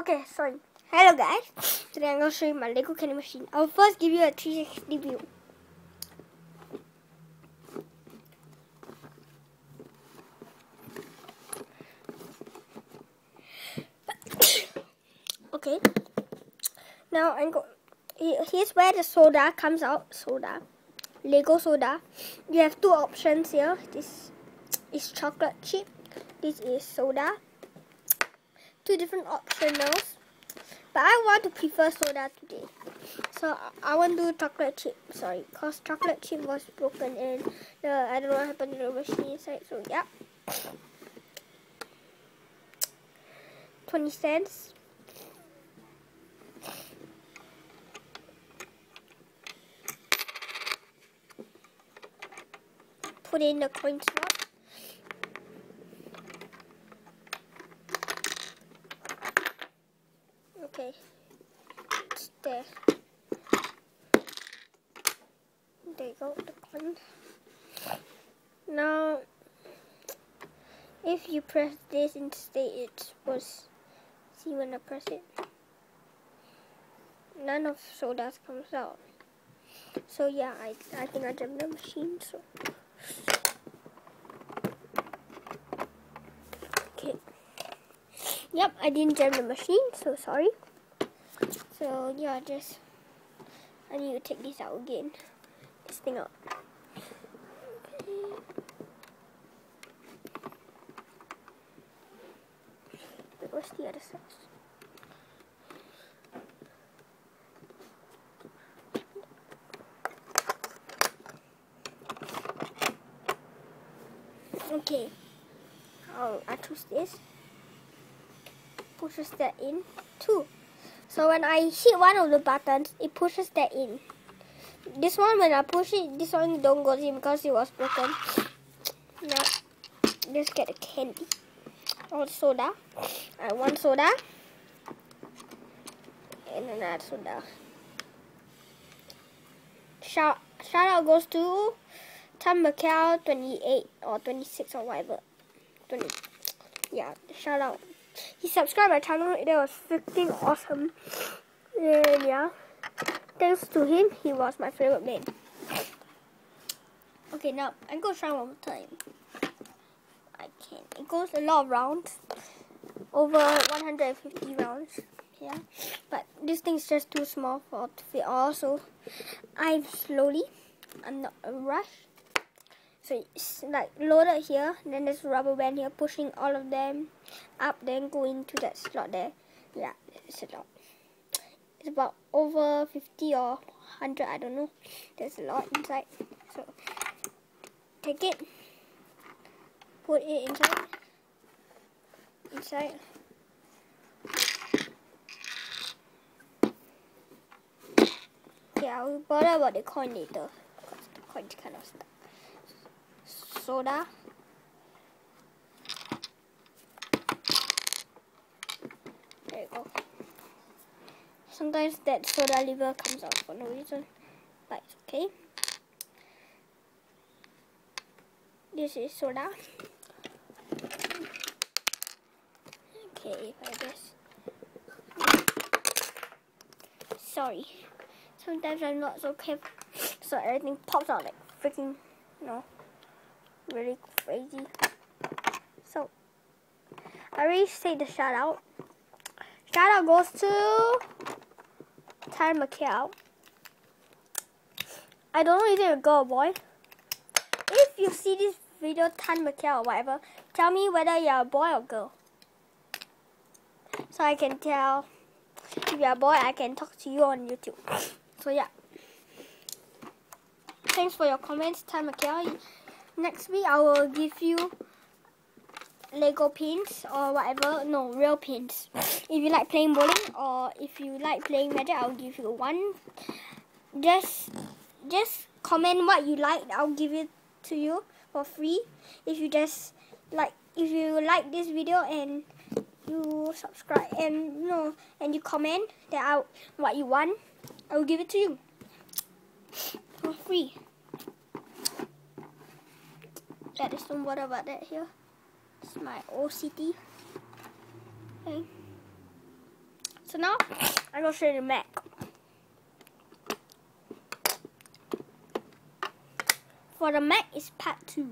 Okay, sorry. Hello guys. Today I'm going to show you my Lego candy machine. I'll first give you a 360 view. Okay. Now here's where the soda comes out. Soda. Lego soda. You have two options here. This is chocolate chip. This is soda. Two different optionals. But I want to prefer soda today. So I want to do chocolate chip. Sorry, because chocolate chip was broken and I don't know what happened to the machine inside. So yeah. 20 cents. Put in the coin slot. Okay, it's there. There you go, the coin. Now, if you press this instead, it was. See when I press it, none of sodas comes out. So yeah, I think I jammed the machine. So okay. Yep, I didn't jam the machine, so sorry. So yeah, I need to take this out again. This thing out. Okay. Where's the other side? Okay. I twist this. Pushes that in too. So when I hit one of the buttons, it pushes that in. This one, when I push it, this one don't go in because it was broken. Now, just get a candy or soda. I want soda and another soda. Shout out goes to Tom McCall 28 or 26 or whatever. 20. Yeah, shout out. He subscribed my channel. It was freaking awesome. And yeah, thanks to him, he was my favorite man. Okay, now I'm gonna try one more time. I can't. It goes a lot of rounds, over 150 rounds. Yeah, but this thing's just too small for to fit all. So I'm not a rush. So it's like loaded here, then there's a rubber band here pushing all of them up, then go into that slot there. Yeah, it's a lot. It's about over 50 or 100, I don't know. There's a lot inside. So take it, put it inside. Yeah, I'll bother about the coin later, because the coin's kind of stuck. Soda. There you go. Sometimes that soda lever comes out for no reason, but it's okay. This is soda. Okay, if I just... Sorry. Sometimes I'm not so careful, so everything pops out like freaking, really crazy. So I already said the shout out. Shout out goes to Ty McCall. I don't know if it's a girl or boy. If you see this video, Ty McCall or whatever, tell me whether you're a boy or girl, so I can tell. If you're a boy, I can talk to you on YouTube. So yeah. Thanks for your comments, Ty McCall. Next week I will give you Lego pins or whatever. No, real pins. If you like playing bowling or if you like playing Magic, I'll give you one. Just comment what you like. I'll give it to you for free. If you like this video and you subscribe and you comment that what you want, I will give it to you for free. Yeah, there's some water about that here. It's my OCD. Okay. So now I'm gonna show you the Mac. For the Mac is part 2.